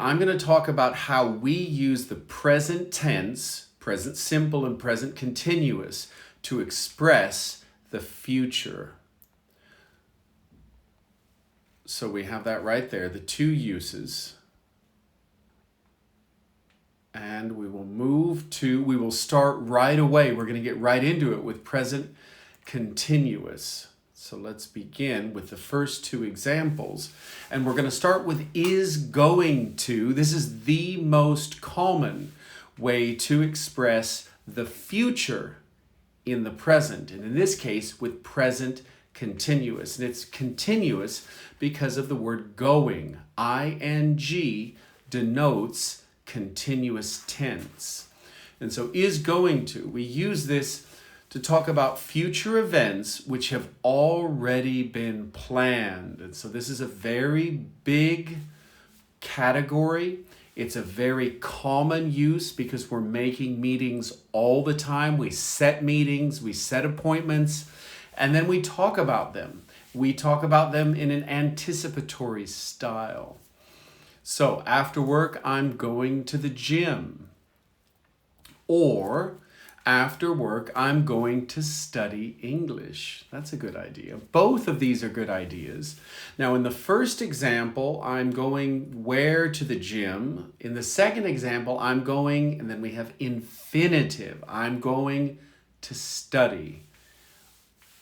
I'm going to talk about how we use the present tense, present simple and present continuous, to express the future. So we have that right there, the two uses. And we will start right away. We're going to get right into it with present continuous. So let's begin with the first two examples. And we're going to start with is going to. This is the most common way to express the future in the present. And in this case, with present continuous. And it's continuous because of the word going. ing denotes continuous tense. And so is going to, we use this to talk about future events which have already been planned. And so this is a very big category. It's a very common use because we're making meetings all the time. We set meetings, we set appointments, and then we talk about them. We talk about them in an anticipatory style. So after work, I'm going to the gym. Or after work, I'm going to study English. That's a good idea. Both of these are good ideas. Now, in the first example, I'm going where to the gym. In the second example, I'm going, and then we have infinitive. I'm going to study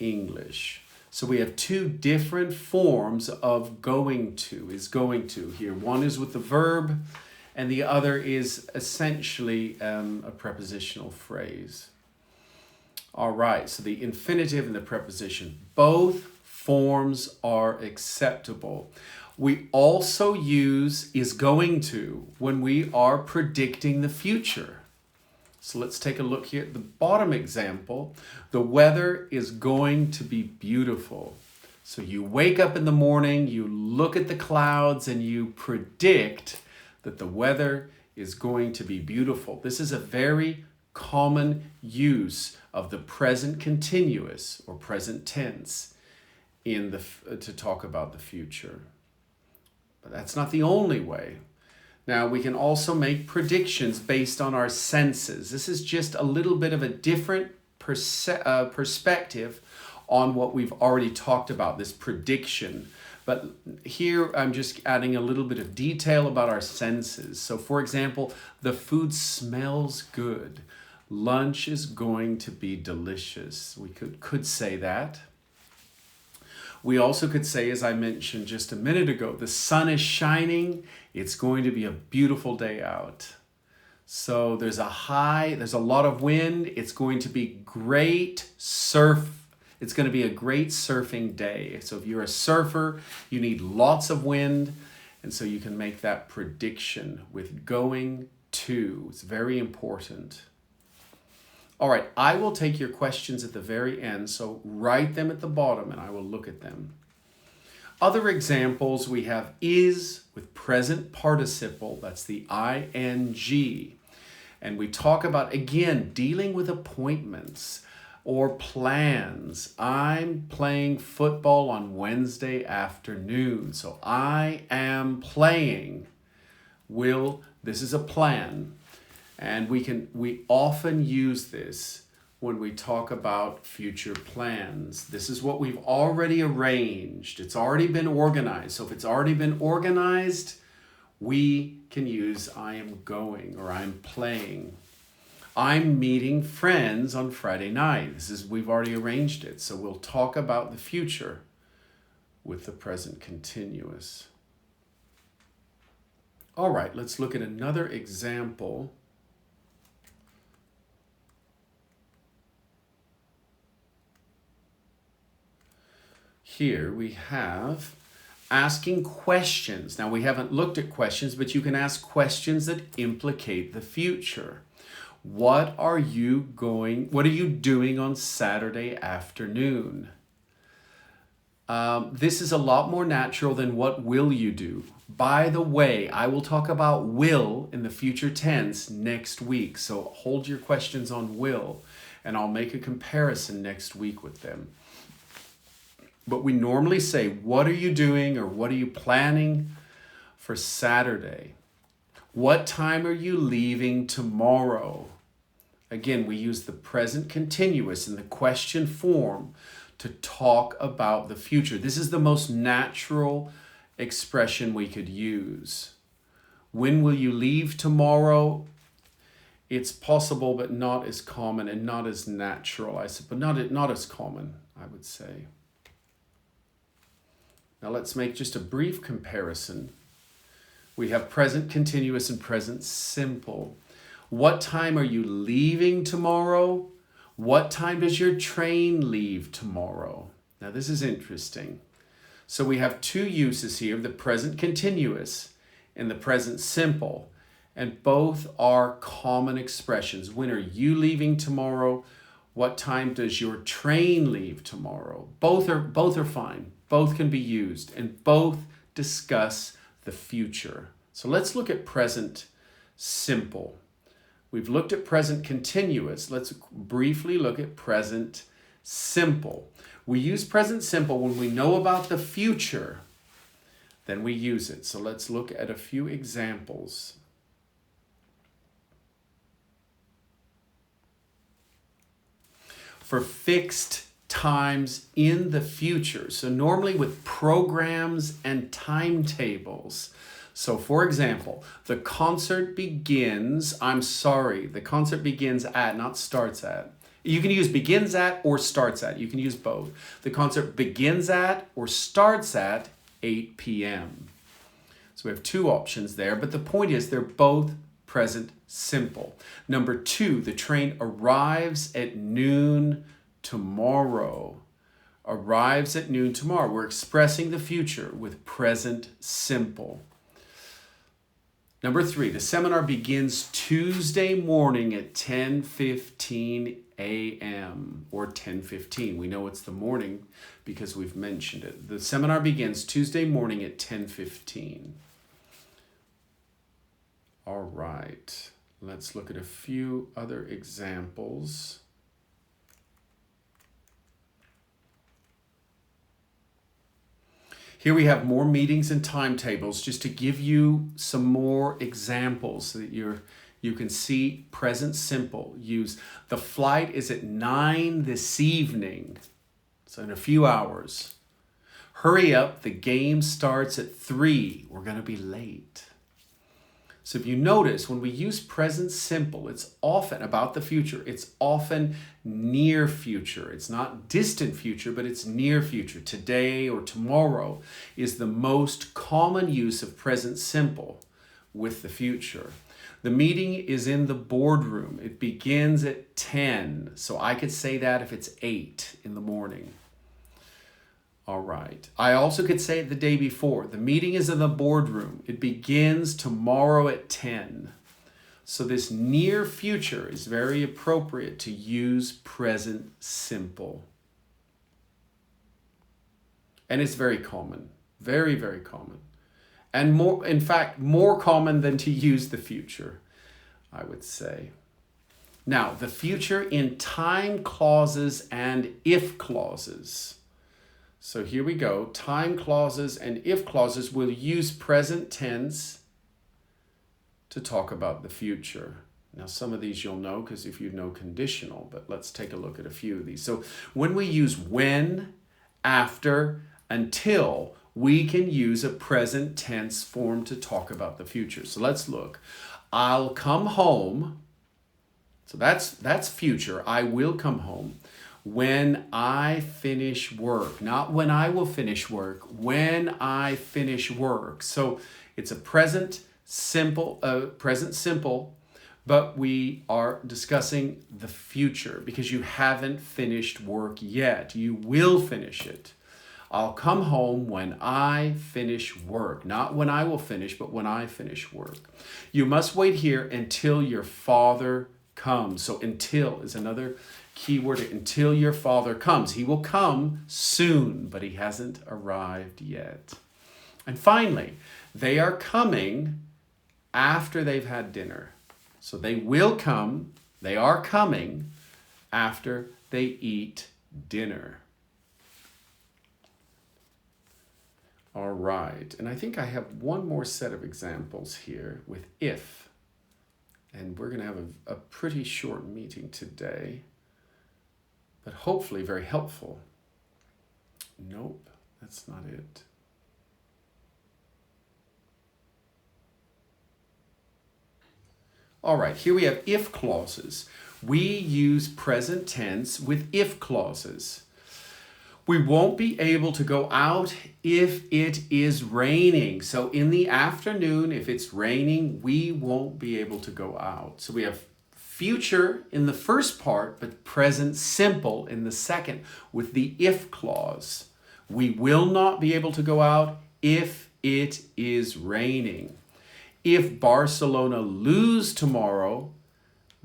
English. So we have two different forms of going to, is going to here. One is with the verb, and the other is essentially a prepositional phrase. All right, so the infinitive and the preposition, both forms are acceptable. We also use is going to when we are predicting the future. So let's take a look here at the bottom example. The weather is going to be beautiful. So you wake up in the morning, you look at the clouds, and you predict that the weather is going to be beautiful. This is a very common use of the present continuous or present tense to talk about the future. But that's not the only way. Now, we can also make predictions based on our senses. This is just a little bit of a different perspective on what we've already talked about, this prediction. But here I'm just adding a little bit of detail about our senses. So for example, the food smells good. Lunch is going to be delicious. We could say that. We also could say, as I mentioned just a minute ago, the sun is shining. It's going to be a beautiful day out. So there's a lot of wind. It's going to be great surf. It's going to be a great surfing day. So if you're a surfer, you need lots of wind. And so you can make that prediction with going to. It's very important. All right, I will take your questions at the very end, so write them at the bottom and I will look at them. Other examples, we have is with present participle, that's the ing. And we talk about, again, dealing with appointments or plans. I'm playing football on Wednesday afternoon, so I am playing. This is a plan. And we often use this when we talk about future plans. This is what we've already arranged. It's already been organized. So if it's already been organized, we can use I am going or I'm playing. I'm meeting friends on Friday night. We've already arranged it. So we'll talk about the future with the present continuous. All right, let's look at another example. Here we have asking questions. Now we haven't looked at questions, but you can ask questions that implicate the future. What are you doing on Saturday afternoon? This is a lot more natural than what will you do. By the way, I will talk about will in the future tense next week. So hold your questions on will, and I'll make a comparison next week with them. But we normally say, what are you doing or what are you planning for Saturday? What time are you leaving tomorrow? Again, we use the present continuous in the question form to talk about the future. This is the most natural expression we could use. When will you leave tomorrow? It's possible, but not as common and not as natural, I suppose. Not as common, I would say. Now let's make just a brief comparison. We have present continuous and present simple. What time are you leaving tomorrow? What time does your train leave tomorrow? Now this is interesting. So we have two uses here, the present continuous and the present simple, and both are common expressions. When are you leaving tomorrow? What time does your train leave tomorrow? Both are fine. Both can be used and both discuss the future. So let's look at present simple. We've looked at present continuous. Let's briefly look at present simple. We use present simple when we know about the future, then we use it. So let's look at a few examples. For fixed times in the future. So normally with programs and timetables. So for example, the concert begins, the concert begins at, not starts at. You can use begins at or starts at. You can use both. The concert begins at or starts at 8 p.m. So we have two options there, but the point is they're both present simple. Number two, the train arrives at noon tomorrow. Arrives at noon tomorrow. We're expressing the future with present simple. Number three, the seminar begins Tuesday morning at 10:15 a.m. or 10:15. We know it's the morning because we've mentioned it. The seminar begins Tuesday morning at 10:15. All right, let's look at a few other examples. Here we have more meetings and timetables just to give you some more examples so that you can see present simple. Use the flight is at 9 this evening, so in a few hours. Hurry up, the game starts at 3. We're going to be late. So if you notice, when we use present simple, it's often about the future. It's often near future. It's not distant future, but it's near future. Today or tomorrow is the most common use of present simple with the future. The meeting is in the boardroom. It begins at 10. So I could say that if it's 8 in the morning. All right. I also could say it the day before. The meeting is in the boardroom. It begins tomorrow at 10. So this near future is very appropriate to use present simple. And it's very common. Very, very common. And more, in fact, more common than to use the future, I would say. Now, the future in time clauses and if clauses. So here we go. Time clauses and if clauses will use present tense to talk about the future. Now, some of these you'll know because if you know conditional, but let's take a look at a few of these. So when we use when, after, until, we can use a present tense form to talk about the future. So let's look. I'll come home. So that's future. I will come home when I finish work. Not when I will finish work. When I finish work. So it's a present simple, but we are discussing the future because you haven't finished work yet. You will finish it. I'll come home when I finish work. Not when I will finish, but when I finish work. You must wait here until your father comes. So until is another key word. Until your father comes. He will come soon, but he hasn't arrived yet. And finally, they are coming after they've had dinner. So they will come, they are coming after they eat dinner. All right, and I think I have one more set of examples here with if. And we're going to have a pretty short meeting today, but hopefully very helpful. Nope, that's not it. All right, here we have if clauses. We use present tense with if clauses. We won't be able to go out if it is raining. So in the afternoon, if it's raining, we won't be able to go out. So we have future in the first part, but present simple in the second with the if clause. We will not be able to go out if it is raining. If Barcelona lose tomorrow,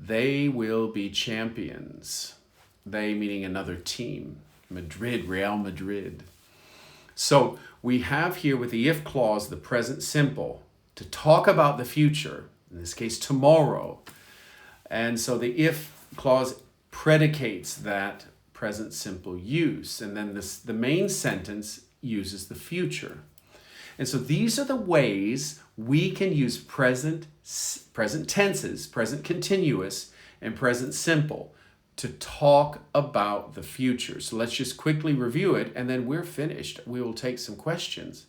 they will be champions. They meaning another team. Madrid, Real Madrid. So we have here with the if clause the present simple to talk about the future, in this case tomorrow. And so the if clause predicates that present simple use, and then the main sentence uses the future. And so these are the ways we can use present tenses, present continuous, and present simple to talk about the future. So let's just quickly review it, and then we're finished. We will take some questions,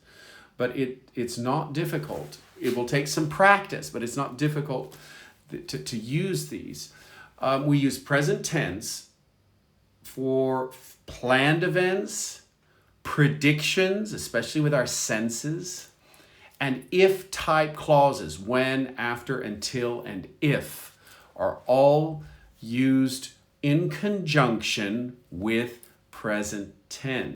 but it's not difficult. It will take some practice, but it's not difficult to use these. We use present tense for planned events, predictions, especially with our senses, and if type clauses, when, after, until, and if, are all used in conjunction with present tense.